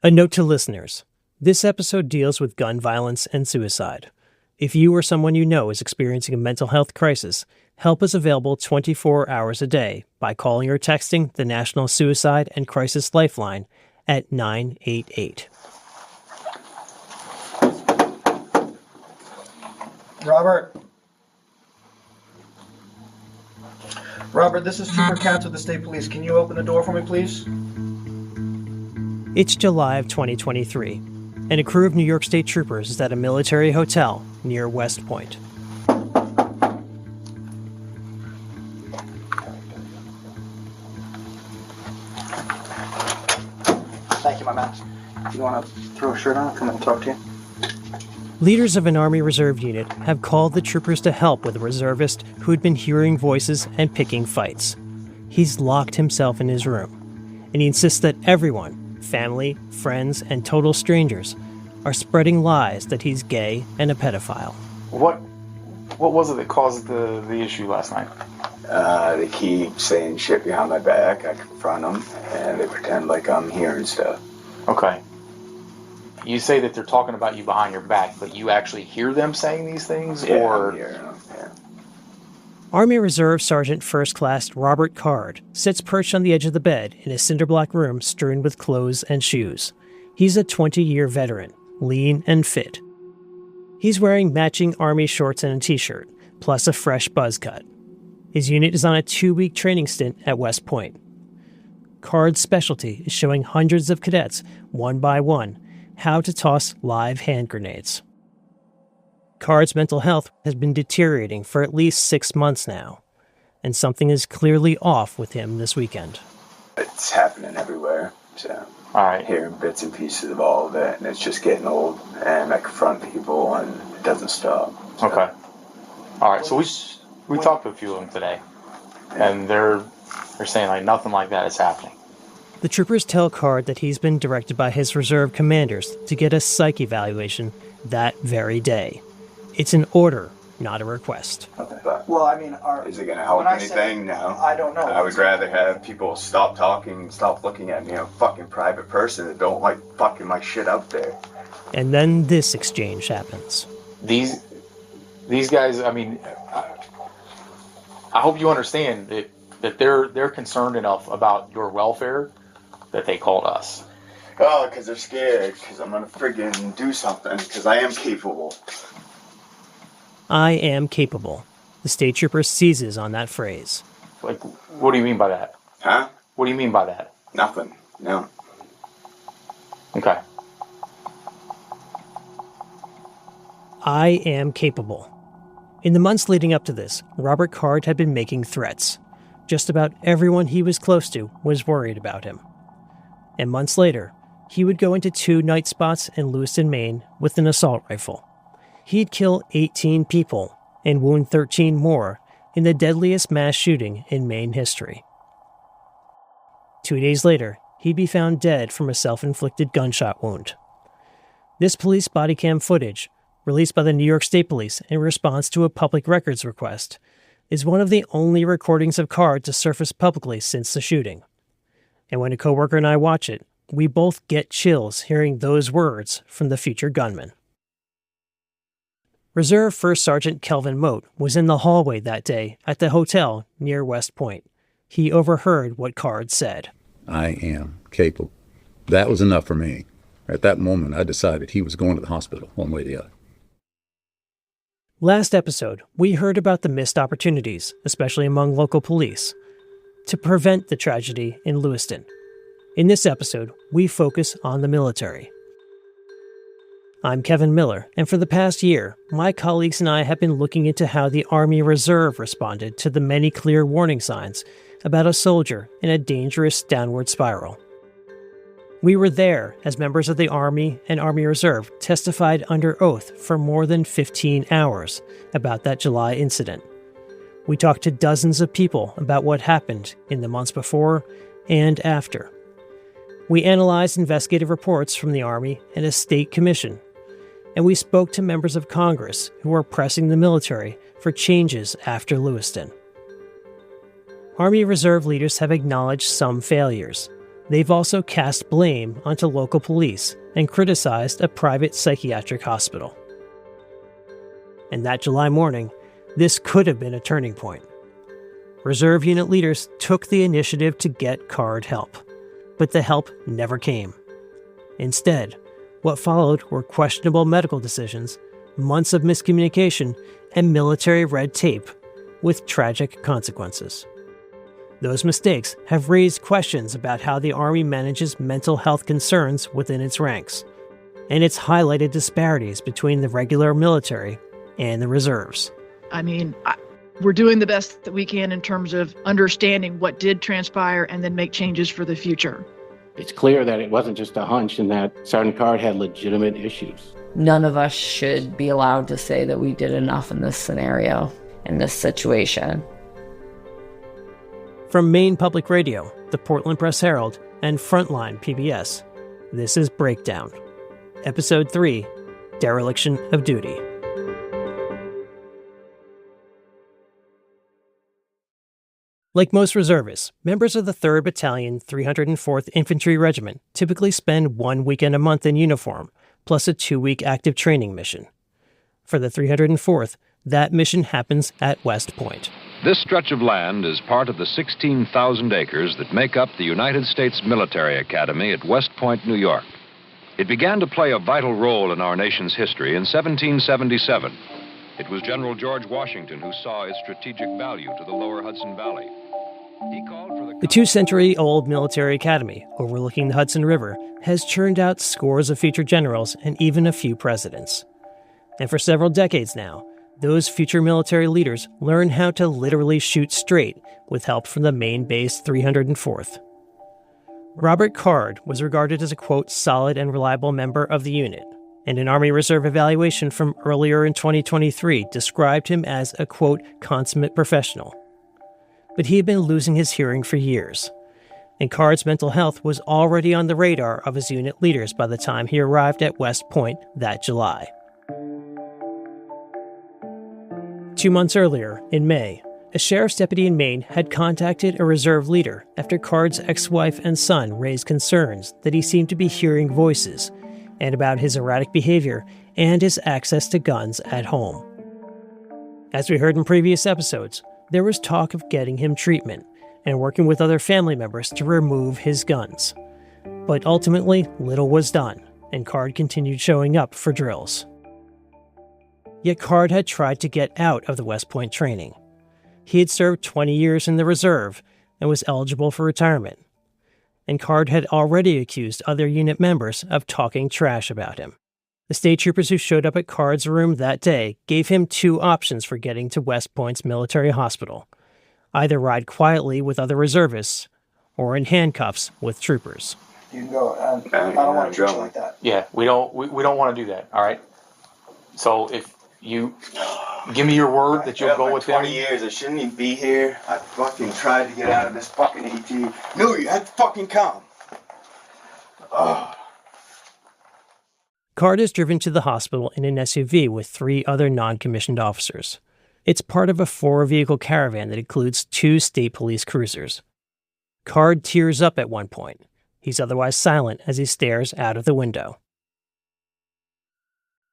A note to listeners. This episode deals with gun violence and suicide. If you or someone you know is experiencing a mental health crisis, help is available 24 hours a day by calling or texting the National Suicide and Crisis Lifeline at 988. Robert, this is Trooper Katz with the State Police. Can you open the door for me, please? It's July of 2023, and a crew of New York State troopers is at a military hotel near West Point. Thank you, my man. You want to throw a shirt on? Come and talk to you. Leaders of an Army Reserve unit have called the troopers to help with a reservist who had been hearing voices and picking fights. He's locked himself in his room, and he insists that everyone, family, friends, and total strangers, are spreading lies that he's gay and a pedophile. What was it that caused the issue last night? They keep saying shit behind my back. I confront them, and they pretend like I'm hearing stuff. Okay. You say that they're talking about you behind your back, but you actually hear them saying these things? Yeah, or I'm hearing them, yeah. Army Reserve Sergeant First Class Robert Card sits perched on the edge of the bed in a cinder-block room strewn with clothes and shoes. He's a 20-year veteran, lean and fit. He's wearing matching Army shorts and a t-shirt, plus a fresh buzz cut. His unit is on a 2-week training stint at West Point. Card's specialty is showing hundreds of cadets, one by one, how to toss live hand grenades. Card's mental health has been deteriorating for at least 6 months now, and something is clearly off with him this weekend. It's happening everywhere, so all right. Hearing bits and pieces of all of it, and it's just getting old, and I confront people, and it doesn't stop. So. Okay. All right, so we talked to a few of them today, and they're saying like nothing like that is happening. The troopers tell Card that he's been directed by his reserve commanders to get a psych evaluation that very day. It's an order, not a request. Okay. But Well, I mean, is it going to help anything? No. I don't know. I would rather have people stop talking, stop looking at me, a fucking private person that don't like fucking my shit out there. And then this exchange happens. These guys, I mean, I hope you understand that they're concerned enough about your welfare that they called us. Oh, because they're scared, because I'm going to friggin' do something, because I am capable. I am capable. The state trooper seizes on that phrase. Like, what do you mean by that? Huh? What do you mean by that? Nothing. No. Okay. I am capable. In the months leading up to this, Robert Card had been making threats. Just about everyone he was close to was worried about him. And months later, he would go into 2 night spots in Lewiston, Maine with an assault rifle. He'd kill 18 people and wound 13 more in the deadliest mass shooting in Maine history. 2 days later, he'd be found dead from a self-inflicted gunshot wound. This police body cam footage, released by the New York State Police in response to a public records request, is one of the only recordings of Card to surface publicly since the shooting. And when a coworker and I watch it, we both get chills hearing those words from the future gunman. Reserve First Sergeant Kelvin Moat was in the hallway that day at the hotel near West Point. He overheard what Card said. I am capable. That was enough for me. At that moment, I decided he was going to the hospital, one way or the other. Last episode, we heard about the missed opportunities, especially among local police, to prevent the tragedy in Lewiston. In this episode, we focus on the military. I'm Kevin Miller, and for the past year, my colleagues and I have been looking into how the Army Reserve responded to the many clear warning signs about a soldier in a dangerous downward spiral. We were there as members of the Army and Army Reserve testified under oath for more than 15 hours about that July incident. We talked to dozens of people about what happened in the months before and after. We analyzed investigative reports from the Army and a state commission, and we spoke to members of Congress who are pressing the military for changes after Lewiston. Army Reserve leaders have acknowledged some failures, they've also cast blame onto local police and criticized a private psychiatric hospital. And that July morning, this could have been a turning point. Reserve unit leaders took the initiative to get Card help, but the help never came. Instead, what followed were questionable medical decisions, months of miscommunication, and military red tape, with tragic consequences. Those mistakes have raised questions about how the Army manages mental health concerns within its ranks, and it's highlighted disparities between the regular military and the reserves. I mean, we're doing the best that we can in terms of understanding what did transpire and then make changes for the future. It's clear that it wasn't just a hunch and that Sergeant Card had legitimate issues. None of us should be allowed to say that we did enough in this scenario, in this situation. From Maine Public Radio, the Portland Press Herald, and FRONTLINE PBS, this is Breakdown, Episode 3, Dereliction of Duty. Like most reservists, members of the 3rd Battalion, 304th Infantry Regiment typically spend 1 weekend a month in uniform, plus a 2-week active training mission. For the 304th, that mission happens at West Point. This stretch of land is part of the 16,000 acres that make up the United States Military Academy at West Point, New York. It began to play a vital role in our nation's history in 1777. It was General George Washington who saw its strategic value to the lower Hudson Valley. He called for the 2-century-old military academy overlooking the Hudson River has churned out scores of future generals and even a few presidents. And for several decades now, those future military leaders learn how to literally shoot straight with help from the Maine-based 304th. Robert Card was regarded as a, quote, solid and reliable member of the unit, and an Army Reserve evaluation from earlier in 2023 described him as a, quote, consummate professional. But he had been losing his hearing for years, and Card's mental health was already on the radar of his unit leaders by the time he arrived at West Point that July. 2 months earlier, in May, a sheriff's deputy in Maine had contacted a reserve leader after Card's ex-wife and son raised concerns that he seemed to be hearing voices, and about his erratic behavior and his access to guns at home. As we heard in previous episodes, there was talk of getting him treatment and working with other family members to remove his guns. But ultimately, little was done, and Card continued showing up for drills. Yet Card had tried to get out of the West Point training. He had served 20 years in the reserve and was eligible for retirement. And Card had already accused other unit members of talking trash about him. The state troopers who showed up at Card's room that day gave him 2 options for getting to West Point's military hospital. Either ride quietly with other reservists, or in handcuffs with troopers. You can go. I don't want to treat you like that. Yeah, we don't want to do that, all right? So if you give me your word that you'll go with 20 them. years, I shouldn't even be here. I fucking tried to get out of this fucking AT. No, you had to fucking come. Oh. Card is driven to the hospital in an SUV with 3 other non-commissioned officers. It's part of a 4-vehicle caravan that includes 2 state police cruisers. Card tears up at one point. He's otherwise silent as he stares out of the window.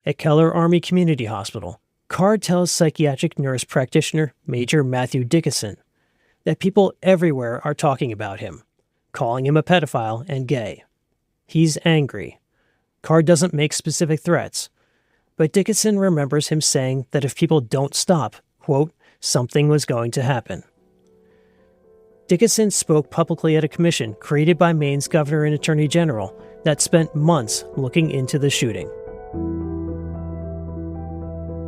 At Keller Army Community Hospital, Card tells psychiatric nurse practitioner Major Matthew Dickinson that people everywhere are talking about him, calling him a pedophile and gay. He's angry. Card doesn't make specific threats, but Dickinson remembers him saying that if people don't stop, quote, something was going to happen. Dickinson spoke publicly at a commission created by Maine's governor and attorney general that spent months looking into the shooting.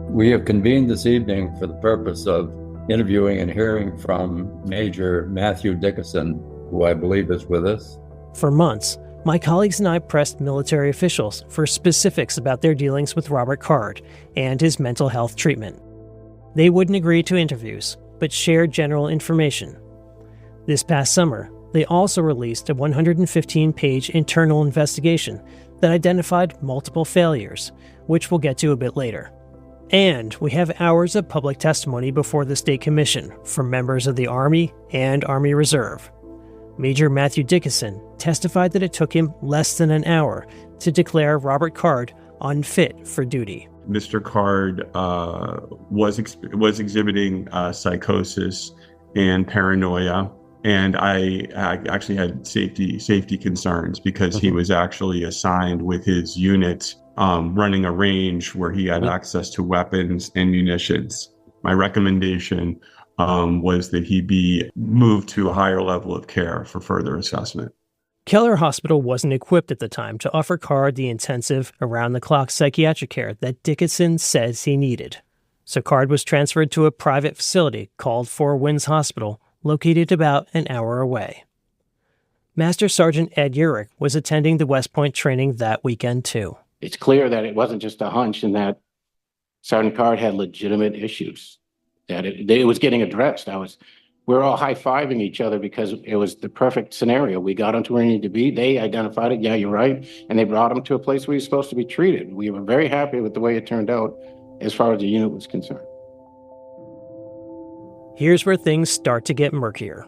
We have convened this evening for the purpose of interviewing and hearing from Major Matthew Dickinson, who I believe is with us. For months, my colleagues and I pressed military officials for specifics about their dealings with Robert Card and his mental health treatment. They wouldn't agree to interviews, but shared general information. This past summer, they also released a 115-page internal investigation that identified multiple failures, which we'll get to a bit later. And we have hours of public testimony before the State Commission from members of the Army and Army Reserve. Major Matthew Dickinson testified that it took him less than an hour to declare Robert Card unfit for duty. Mr. Card was exhibiting psychosis and paranoia, and I actually had safety concerns because he was actually assigned with his unit running a range where he had access to weapons and munitions. My recommendation was that he be moved to a higher level of care for further assessment. Keller Hospital wasn't equipped at the time to offer Card the intensive, around-the-clock psychiatric care that Dickinson says he needed. So Card was transferred to a private facility called Four Winds Hospital, located about an hour away. Master Sergeant Ed Urich was attending the West Point training that weekend, too. It's clear that it wasn't just a hunch and that Sergeant Card had legitimate issues, that it was getting addressed. We're all high-fiving each other because it was the perfect scenario. We got him to where he needed to be. They identified it. Yeah, you're right. And they brought him to a place where he's supposed to be treated. We were very happy with the way it turned out as far as the unit was concerned. Here's where things start to get murkier.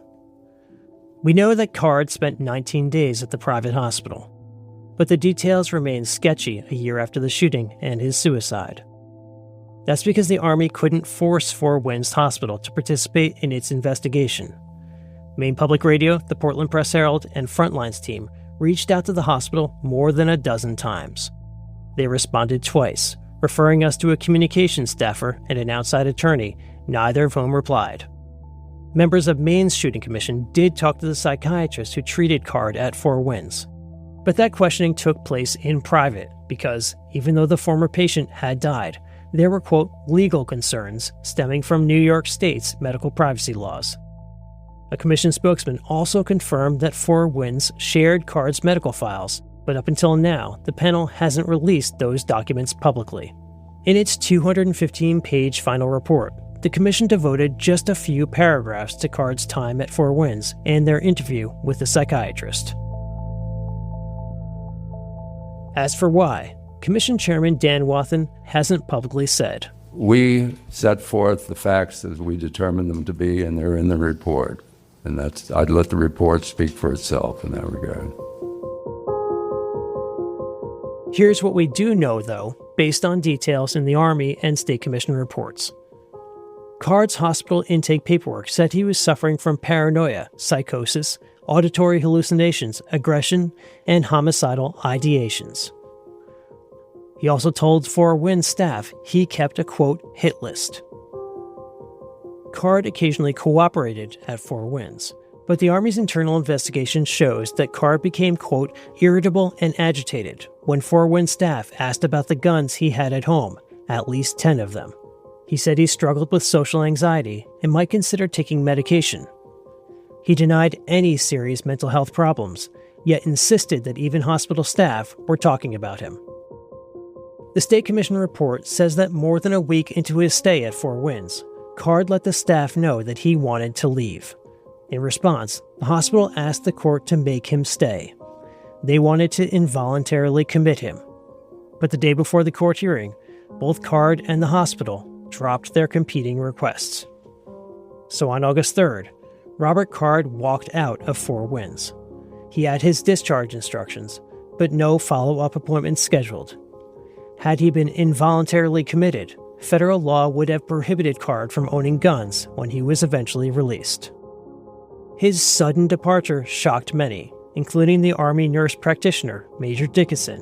We know that Card spent 19 days at the private hospital, but the details remain sketchy a year after the shooting and his suicide. That's because the Army couldn't force Four Winds Hospital to participate in its investigation. Maine Public Radio, the Portland Press Herald, and FRONTLINE's team reached out to the hospital more than a dozen times. They responded twice, referring us to a communications staffer and an outside attorney, neither of whom replied. Members of Maine's shooting commission did talk to the psychiatrist who treated Card at Four Winds. But that questioning took place in private because, even though the former patient had died, there were, quote, legal concerns stemming from New York State's medical privacy laws. A commission spokesman also confirmed that Four Winds shared Card's medical files, but up until now, the panel hasn't released those documents publicly. In its 215-page final report, the commission devoted just a few paragraphs to Card's time at Four Winds and their interview with the psychiatrist. As for why, Commission Chairman Dan Wathen hasn't publicly said. We set forth the facts as we determined them to be, and they're in the report. And I'd let the report speak for itself in that regard. Here's what we do know, though, based on details in the Army and State Commission reports. Card's hospital intake paperwork said he was suffering from paranoia, psychosis, auditory hallucinations, aggression, and homicidal ideations. He also told Four Winds staff he kept a, quote, hit list. Card occasionally cooperated at Four Winds, but the Army's internal investigation shows that Card became, quote, irritable and agitated when Four Winds staff asked about the guns he had at home, at least 10 of them. He said he struggled with social anxiety and might consider taking medication. He denied any serious mental health problems, yet insisted that even hospital staff were talking about him. The State Commission report says that more than a week into his stay at Four Winds, Card let the staff know that he wanted to leave. In response, the hospital asked the court to make him stay. They wanted to involuntarily commit him. But the day before the court hearing, both Card and the hospital dropped their competing requests. So on August 3rd, Robert Card walked out of Four Winds. He had his discharge instructions, but no follow-up appointments scheduled. Had he been involuntarily committed, federal law would have prohibited Card from owning guns when he was eventually released. His sudden departure shocked many, including the Army nurse practitioner, Major Dickinson,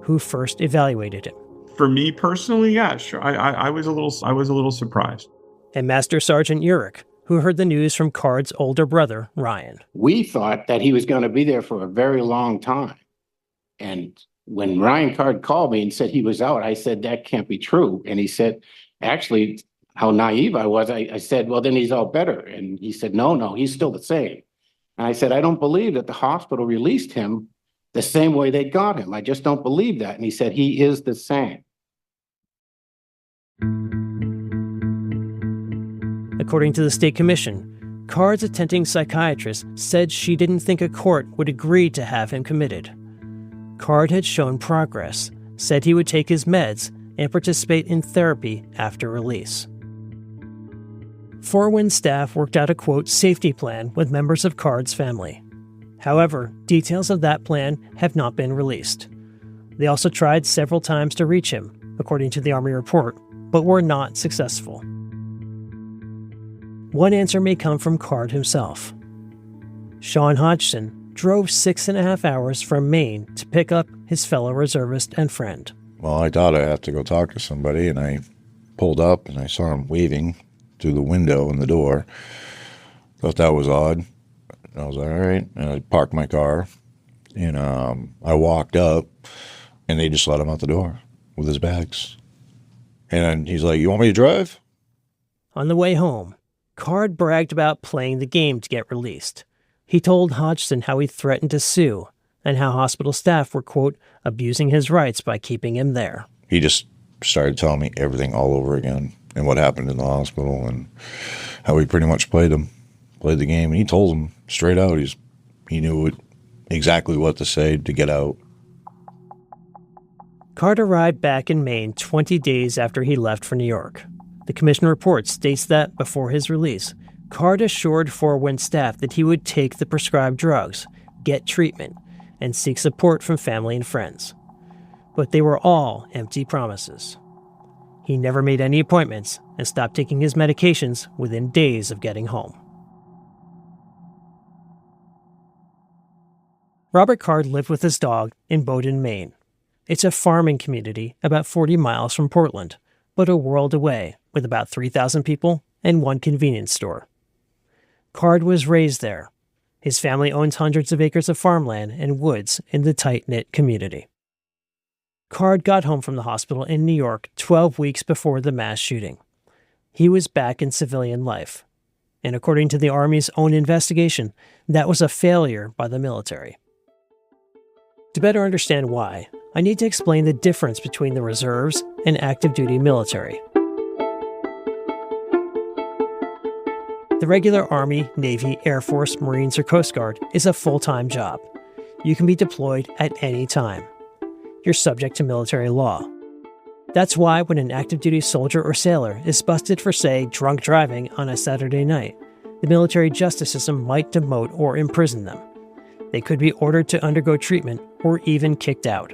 who first evaluated him. For me personally, yeah, sure. I was a little surprised. And Master Sergeant Urich, who heard the news from Card's older brother, Ryan. We thought that he was going to be there for a very long time. And when Ryan Card called me and said he was out, I said, that can't be true. And he said, actually, how naive I was. I said, well, then he's all better. And he said, no, he's still the same. And I said, I don't believe that the hospital released him the same way they got him. I just don't believe that. And he said, he is the same. According to the State Commission, Card's attending psychiatrist said she didn't think a court would agree to have him committed. Card had shown progress, said he would take his meds, and participate in therapy after release. Four Winds staff worked out a, quote, safety plan with members of Card's family. However, details of that plan have not been released. They also tried several times to reach him, according to the Army report, but were not successful. One answer may come from Card himself. Sean Hodgson drove 6.5 hours from Maine to pick up his fellow reservist and friend. Well, I thought I'd have to go talk to somebody, and I pulled up and I saw him waving through the window in the door. Thought that was odd. I was like, all right. And I parked my car, and I walked up, and they just let him out the door with his bags. And he's like, you want me to drive? On the way home, Card bragged about playing the game to get released. He told Hodgson how he threatened to sue and how hospital staff were, quote, abusing his rights by keeping him there. He just started telling me everything all over again and what happened in the hospital and how he pretty much played the game. And he told them straight out he knew exactly what to say to get out. Card arrived back in Maine 20 days after he left for New York. The commission report states that before his release, Card assured Fort Wayne staff that he would take the prescribed drugs, get treatment, and seek support from family and friends. But they were all empty promises. He never made any appointments and stopped taking his medications within days of getting home. Robert Card lived with his dog in Bowdoin, Maine. It's a farming community about 40 miles from Portland, but a world away, with about 3,000 people and one convenience store. Card was raised there. His family owns hundreds of acres of farmland and woods in the tight-knit community. Card got home from the hospital in New York 12 weeks before the mass shooting. He was back in civilian life. And according to the Army's own investigation, that was a failure by the military. To better understand why, I need to explain the difference between the reserves and active duty military. The regular Army, Navy, Air Force, Marines, or Coast Guard is a full-time job. You can be deployed at any time. You're subject to military law. That's why when an active duty soldier or sailor is busted for, say, drunk driving on a Saturday night, the military justice system might demote or imprison them. They could be ordered to undergo treatment or even kicked out.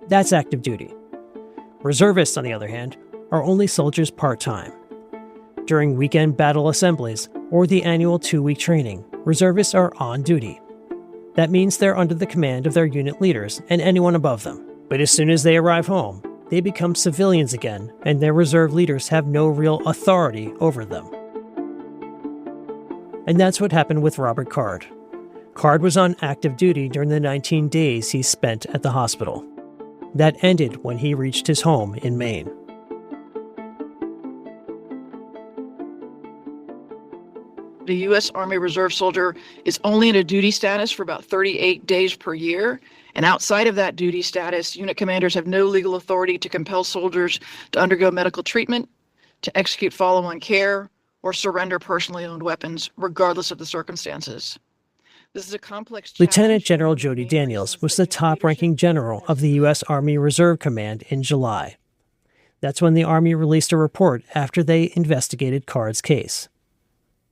That's active duty. Reservists, on the other hand, are only soldiers part-time. During weekend battle assemblies or the annual 2-week training, reservists are on duty. That means they're under the command of their unit leaders and anyone above them. But as soon as they arrive home, they become civilians again, and their reserve leaders have no real authority over them. And that's what happened with Robert Card. Card was on active duty during the 19 days he spent at the hospital. That ended when he reached his home in Maine. The U.S. Army Reserve soldier is only in a duty status for about 38 days per year. And outside of that duty status, unit commanders have no legal authority to compel soldiers to undergo medical treatment, to execute follow-on care, or surrender personally owned weapons, regardless of the circumstances. This is a complex challenge. Lieutenant General Jody Daniels was the top-ranking general of the U.S. Army Reserve Command in July. That's when the Army released a report after they investigated Card's case.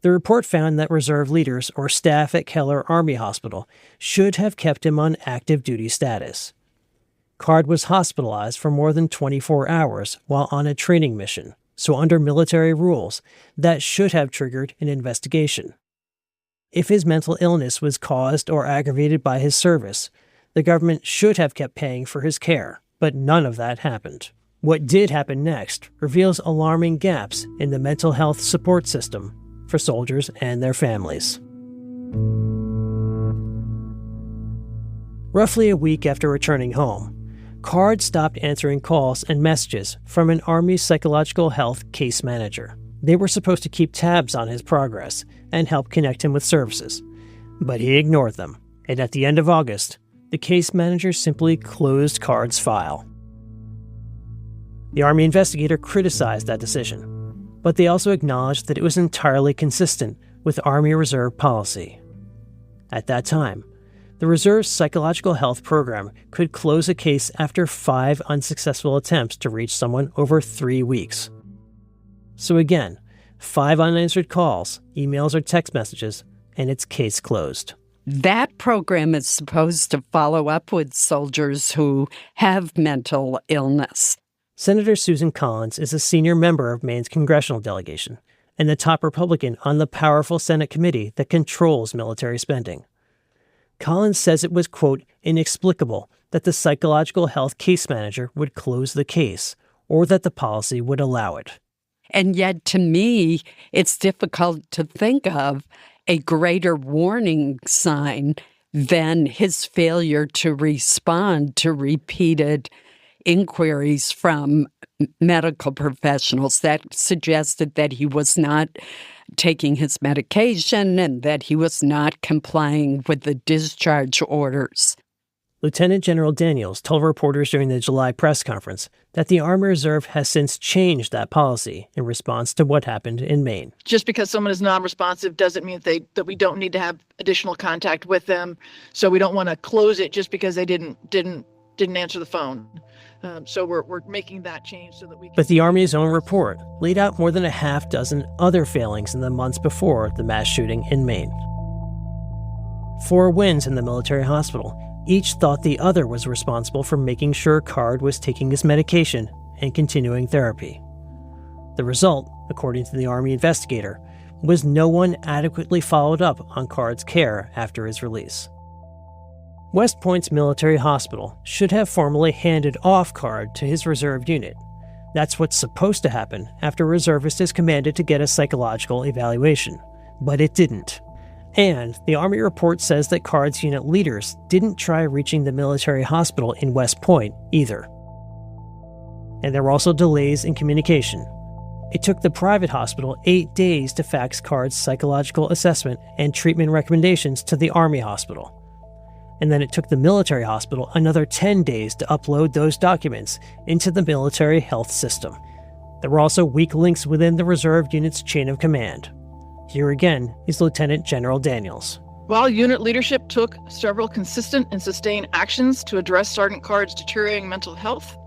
The report found that reserve leaders or staff at Keller Army Hospital should have kept him on active duty status. Card was hospitalized for more than 24 hours while on a training mission, so under military rules, that should have triggered an investigation. If his mental illness was caused or aggravated by his service, the government should have kept paying for his care, but none of that happened. What did happen next reveals alarming gaps in the mental health support system for soldiers and their families. Roughly a week after returning home, Card stopped answering calls and messages from an Army psychological health case manager. They were supposed to keep tabs on his progress and help connect him with services, but he ignored them, and at the end of August, the case manager simply closed Card's file. The Army investigator criticized that decision, but they also acknowledged that it was entirely consistent with Army Reserve policy. At that time, the Reserve's psychological health program could close a case after 5 unsuccessful attempts to reach someone over 3 weeks. So again, 5 unanswered calls, emails, or text messages, and it's case closed. That program is supposed to follow up with soldiers who have mental illness. Senator Susan Collins is a senior member of Maine's congressional delegation and the top Republican on the powerful Senate committee that controls military spending. Collins says it was, quote, inexplicable that the psychological health case manager would close the case or that the policy would allow it. And yet, to me, it's difficult to think of a greater warning sign than his failure to respond to repeated inquiries from medical professionals that suggested that he was not taking his medication and that he was not complying with the discharge orders. Lieutenant General Daniels told reporters during the July press conference that the Army Reserve has since changed that policy in response to what happened in Maine. Just because someone is non-responsive doesn't mean that we don't need to have additional contact with them. So we don't want to close it just because they didn't answer the phone. So we're making that change so that we can... But the Army's own report laid out more than a half dozen other failings in the months before the mass shooting in Maine. 4 wins in the military hospital. Each thought the other was responsible for making sure Card was taking his medication and continuing therapy. The result, according to the Army investigator, was no one adequately followed up on Card's care after his release. West Point's military hospital should have formally handed off Card to his reserve unit. That's what's supposed to happen after a reservist is commanded to get a psychological evaluation, but it didn't. And the Army report says that Card's unit leaders didn't try reaching the military hospital in West Point either. And there were also delays in communication. It took the private hospital 8 days to fax Card's psychological assessment and treatment recommendations to the Army hospital. And then it took the military hospital another 10 days to upload those documents into the military health system. There were also weak links within the reserve unit's chain of command. Here again is Lieutenant General Daniels. While unit leadership took several consistent and sustained actions to address Sergeant Card's deteriorating mental health,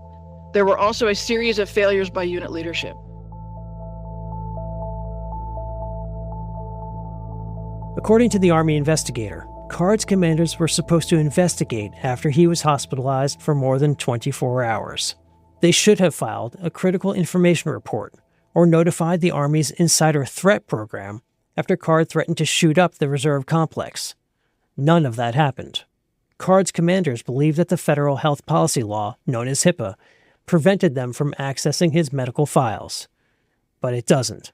there were also a series of failures by unit leadership. According to the Army investigator, Card's commanders were supposed to investigate after he was hospitalized for more than 24 hours. They should have filed a critical information report or notified the Army's Insider Threat Program after Card threatened to shoot up the reserve complex. None of that happened. Card's commanders believed that the federal health policy law, known as HIPAA, prevented them from accessing his medical files. But it doesn't.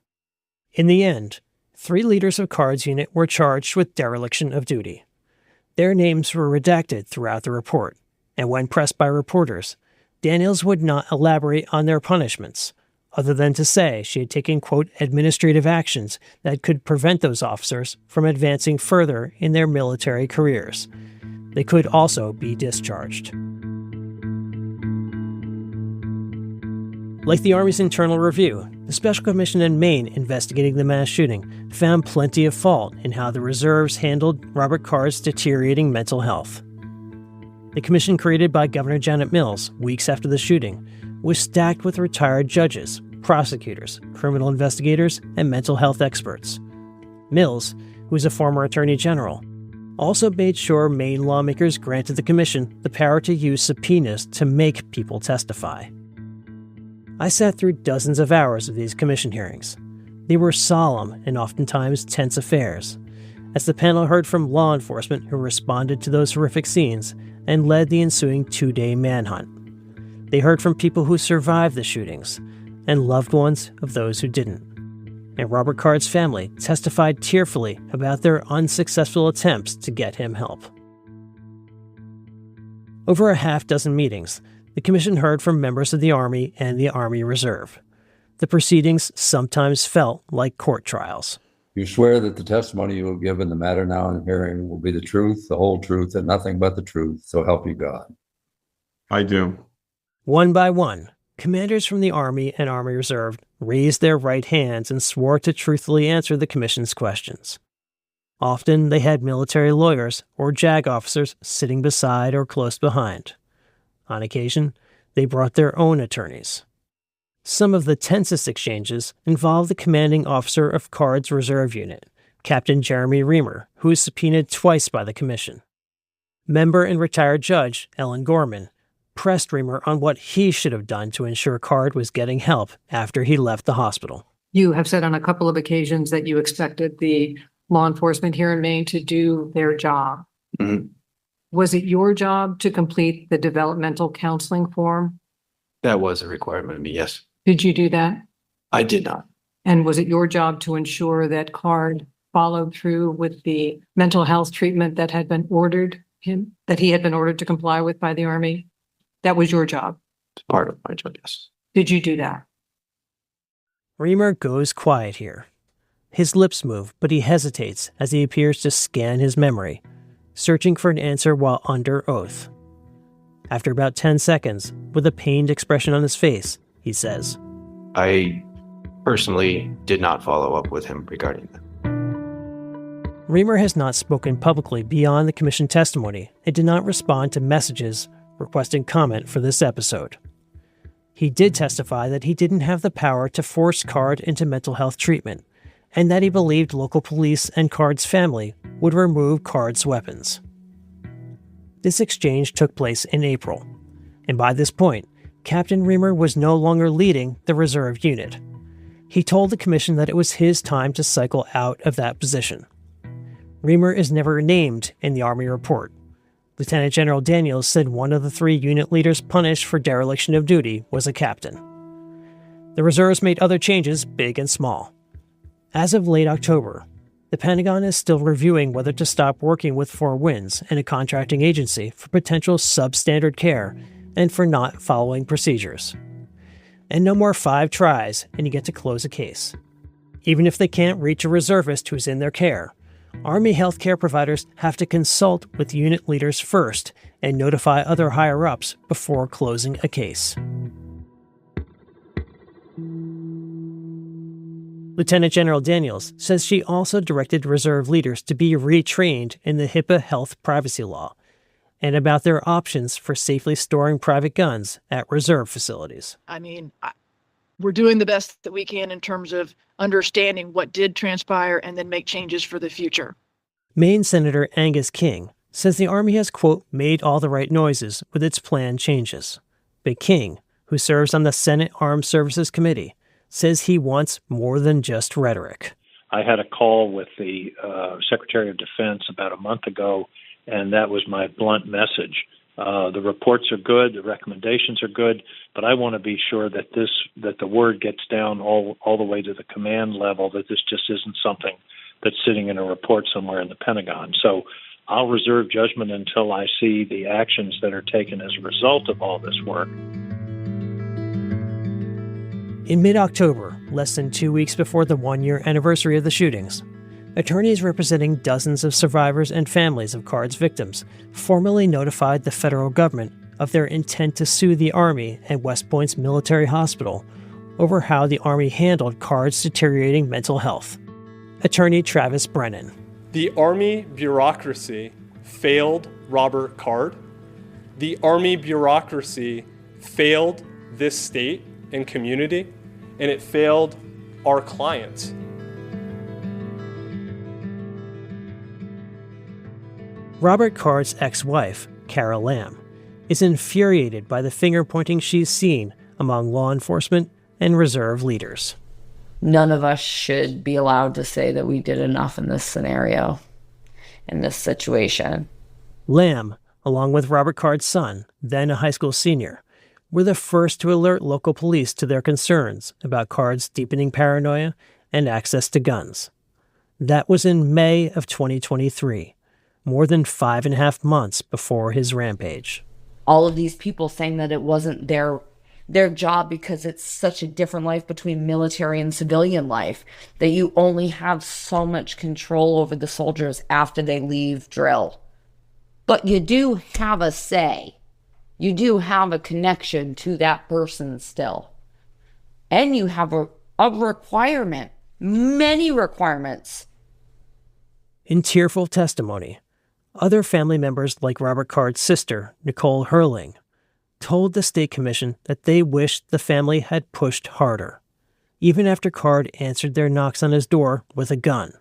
In the end, 3 leaders of Card's unit were charged with dereliction of duty. Their names were redacted throughout the report, and when pressed by reporters, Daniels would not elaborate on their punishments, other than to say she had taken, quote, administrative actions that could prevent those officers from advancing further in their military careers. They could also be discharged. Like the Army's internal review, the Special Commission in Maine investigating the mass shooting found plenty of fault in how the reserves handled Robert Card's deteriorating mental health. The commission created by Governor Janet Mills weeks after the shooting was stacked with retired judges, prosecutors, criminal investigators, and mental health experts. Mills, who is a former attorney general, also made sure Maine lawmakers granted the commission the power to use subpoenas to make people testify. I sat through dozens of hours of these commission hearings. They were solemn and oftentimes tense affairs, as the panel heard from law enforcement who responded to those horrific scenes and led the ensuing 2-day manhunt. They heard from people who survived the shootings and loved ones of those who didn't. And Robert Card's family testified tearfully about their unsuccessful attempts to get him help. Over a half dozen meetings, the commission heard from members of the Army and the Army Reserve. The proceedings sometimes felt like court trials. You swear that the testimony you will give in the matter now in hearing will be the truth, the whole truth, and nothing but the truth, so help you God. I do. One by one, commanders from the Army and Army Reserve raised their right hands and swore to truthfully answer the commission's questions. Often they had military lawyers or JAG officers sitting beside or close behind. On occasion, they brought their own attorneys. Some of the tensest exchanges involved the commanding officer of Card's reserve unit, Captain Jeremy Reamer, who was subpoenaed twice by the commission. Member and retired judge Ellen Gorman pressed Reamer on what he should have done to ensure Card was getting help after he left the hospital. You have said on a couple of occasions that you expected the law enforcement here in Maine to do their job. Mhm. Was it your job to complete the developmental counseling form? That was a requirement of me, yes. Did you do that? I did not. And was it your job to ensure that Card followed through with the mental health treatment that had been ordered him, that he had been ordered to comply with by the Army? That was your job. It's part of my job, yes. Did you do that? Reamer goes quiet here. His lips move, but he hesitates as he appears to scan his memory, searching for an answer while under oath. After about 10 seconds, with a pained expression on his face, he says, I personally did not follow up with him regarding that. Reamer has not spoken publicly beyond the commission testimony and did not respond to messages requesting comment for this episode. He did testify that he didn't have the power to force Card into mental health treatment, and that he believed local police and Card's family would remove Card's weapons. This exchange took place in April, and by this point, Captain Reamer was no longer leading the reserve unit. He told the commission that it was his time to cycle out of that position. Reamer is never named in the Army report. Lieutenant General Daniels said one of the 3 unit leaders punished for dereliction of duty was a captain. The reserves made other changes, big and small. As of late October, the Pentagon is still reviewing whether to stop working with Four Winds and a contracting agency for potential substandard care and for not following procedures. And no more 5 tries and you get to close a case. Even if they can't reach a reservist who's in their care, Army healthcare providers have to consult with unit leaders first and notify other higher-ups before closing a case. Lieutenant General Daniels says she also directed reserve leaders to be retrained in the HIPAA health privacy law and about their options for safely storing private guns at reserve facilities. I mean, we're doing the best that we can in terms of understanding what did transpire and then make changes for the future. Maine Senator Angus King says the Army has, quote, made all the right noises with its planned changes. But King, who serves on the Senate Armed Services Committee, says he wants more than just rhetoric. I had a call with the Secretary of Defense about a month ago, and that was my blunt message. The reports are good, the recommendations are good, but I want to be sure that the word gets down all the way to the command level, that this just isn't something that's sitting in a report somewhere in the Pentagon. So I'll reserve judgment until I see the actions that are taken as a result of all this work. In mid-October, less than 2 weeks before the 1-year anniversary of the shootings, attorneys representing dozens of survivors and families of Card's victims formally notified the federal government of their intent to sue the Army and West Point's military hospital over how the Army handled Card's deteriorating mental health. Attorney Travis Brennan. The Army bureaucracy failed Robert Card. The Army bureaucracy failed this state and community, and it failed our clients. Robert Card's ex-wife, Carol Lamb, is infuriated by the finger-pointing she's seen among law enforcement and reserve leaders. None of us should be allowed to say that we did enough in this scenario, in this situation. Lamb, along with Robert Card's son, then a high school senior, were the first to alert local police to their concerns about Card's deepening paranoia and access to guns. That was in May of 2023, more than 5.5 months before his rampage. All of these people saying that it wasn't their job because it's such a different life between military and civilian life, that you only have so much control over the soldiers after they leave drill. But you do have a say. You do have a connection to that person still. And you have a requirement, many requirements. In tearful testimony, other family members like Robert Card's sister, Nicole Hurling, told the state commission that they wished the family had pushed harder, even after Card answered their knocks on his door with a gun.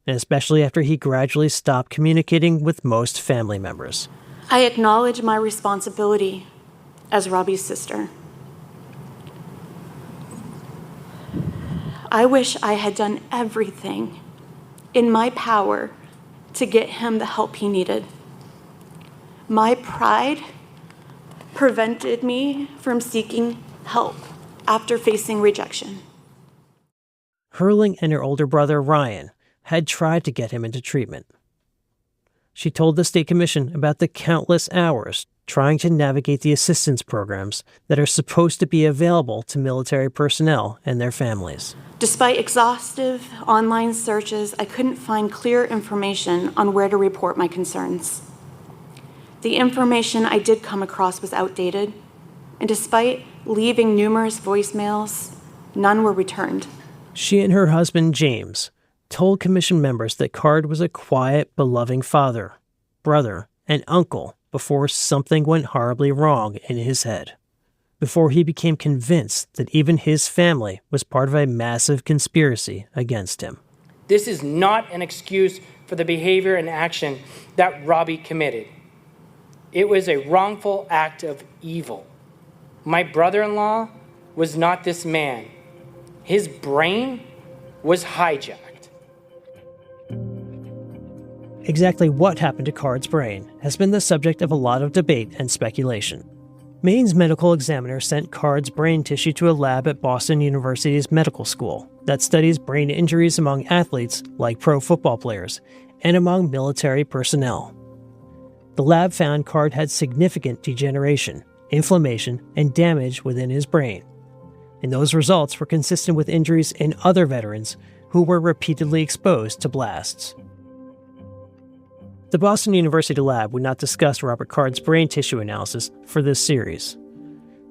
and especially after he gradually stopped communicating with most family members. I acknowledge my responsibility as Robbie's sister. I wish I had done everything in my power to get him the help he needed. My pride prevented me from seeking help after facing rejection. Herling and her older brother, Ryan, had tried to get him into treatment. She told the State Commission about the countless hours trying to navigate the assistance programs that are supposed to be available to military personnel and their families. Despite exhaustive online searches, I couldn't find clear information on where to report my concerns. The information I did come across was outdated, and despite leaving numerous voicemails, none were returned. She and her husband, James, told commission members that Card was a quiet, beloved father, brother, and uncle before something went horribly wrong in his head. Before he became convinced that even his family was part of a massive conspiracy against him. This is not an excuse for the behavior and action that Robbie committed. It was a wrongful act of evil. My brother-in-law was not this man. His brain was hijacked. Exactly what happened to Card's brain has been the subject of a lot of debate and speculation. Maine's medical examiner sent Card's brain tissue to a lab at Boston University's medical school that studies brain injuries among athletes, like pro football players, and among military personnel. The lab found Card had significant degeneration, inflammation, and damage within his brain. And those results were consistent with injuries in other veterans who were repeatedly exposed to blasts. The Boston University lab would not discuss Robert Card's brain tissue analysis for this series.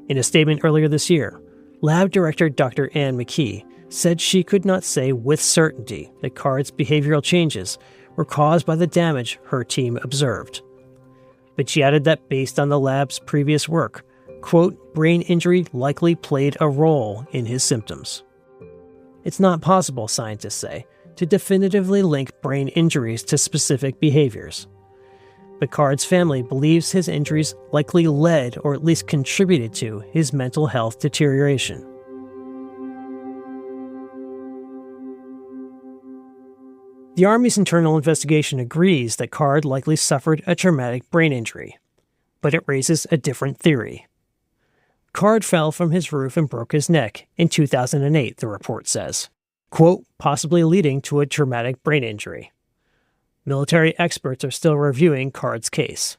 In a statement earlier this year, lab director Dr. Ann McKee said she could not say with certainty that Card's behavioral changes were caused by the damage her team observed. But she added that based on the lab's previous work, quote, brain injury likely played a role in his symptoms. It's not possible, scientists say, to definitively link brain injuries to specific behaviors. But Card's family believes his injuries likely led or at least contributed to his mental health deterioration. The Army's internal investigation agrees that Card likely suffered a traumatic brain injury, but it raises a different theory. Card fell from his roof and broke his neck in 2008, the report says, quote, possibly leading to a traumatic brain injury. Military experts are still reviewing Card's case.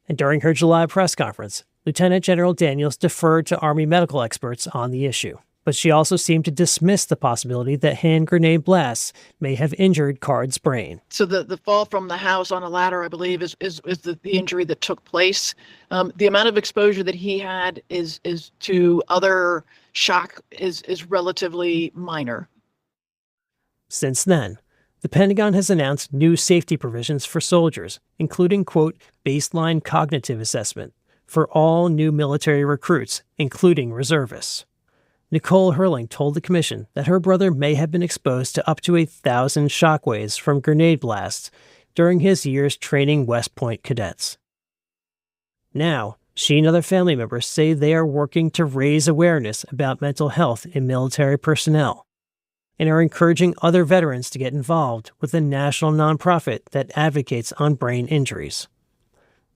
And during her July press conference, Lieutenant General Daniels deferred to Army medical experts on the issue, but she also seemed to dismiss the possibility that hand grenade blasts may have injured Card's brain. So the fall from the house on a ladder, I believe, is the injury that took place. The amount of exposure that he had is to other shock is relatively minor. Since then, the Pentagon has announced new safety provisions for soldiers, including, quote, baseline cognitive assessment for all new military recruits, including reservists. Nicole Herling told the commission that her brother may have been exposed to up to 1,000 shockwaves from grenade blasts during his years training West Point cadets. Now, she and other family members say they are working to raise awareness about mental health in military personnel and are encouraging other veterans to get involved with a national nonprofit that advocates on brain injuries.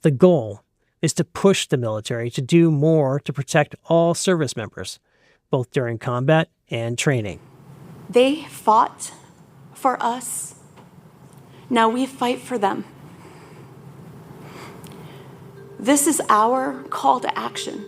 The goal is to push the military to do more to protect all service members, both during combat and training. They fought for us. Now we fight for them. This is our call to action.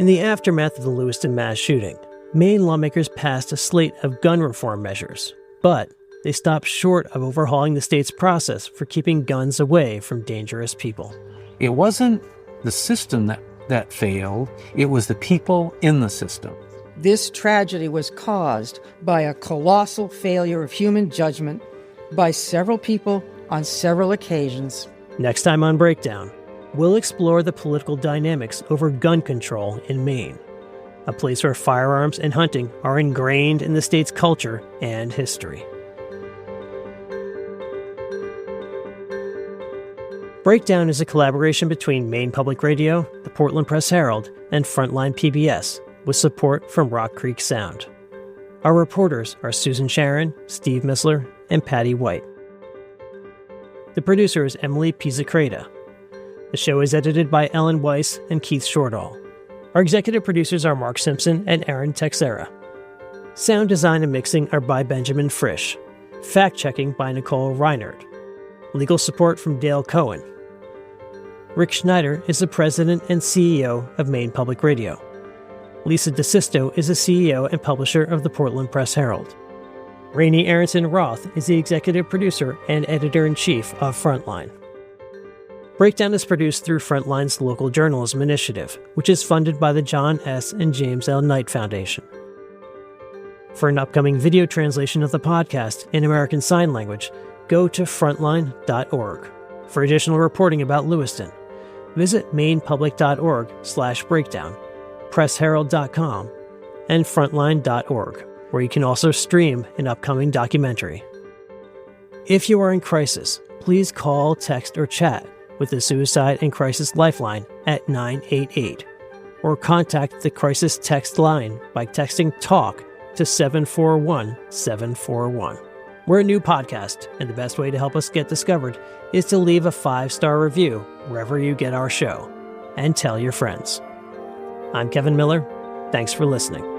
In the aftermath of the Lewiston mass shooting, Maine lawmakers passed a slate of gun reform measures, but they stopped short of overhauling the state's process for keeping guns away from dangerous people. It wasn't the system that failed, it was the people in the system. This tragedy was caused by a colossal failure of human judgment by several people on several occasions. Next time on Breakdown, we'll explore the political dynamics over gun control in Maine. a place where firearms and hunting are ingrained in the state's culture and history. Breakdown is a collaboration between Maine Public Radio, the Portland Press Herald, and FRONTLINE PBS, with support from Rock Creek Sound. Our reporters are Susan Sharon, Steve Missler, and Patty White. The producer is Emily Pizzacreta. The show is edited by Ellen Weiss and Keith Shortall. Our executive producers are Mark Simpson and Aaron Texera. Sound design and mixing are by Benjamin Frisch. Fact-checking by Nicole Reinert. Legal support from Dale Cohen. Rick Schneider is the president and CEO of Maine Public Radio. Lisa DeSisto is the CEO and publisher of the Portland Press Herald. Rainey Aronson Roth is the executive producer and editor-in-chief of Frontline. Breakdown is produced through Frontline's local journalism initiative, which is funded by the John S. and James L. Knight Foundation. For an upcoming video translation of the podcast in American Sign Language, go to frontline.org. For additional reporting about Lewiston, visit mainepublic.org/breakdown, pressherald.com, and frontline.org, where you can also stream an upcoming documentary. If you are in crisis, please call, text, or chat with the Suicide and Crisis Lifeline at 988, or contact the Crisis Text Line by texting TALK to 741-741. We're a new podcast, and the best way to help us get discovered is to leave a 5-star review wherever you get our show, and tell your friends. I'm Kevin Miller. Thanks for listening.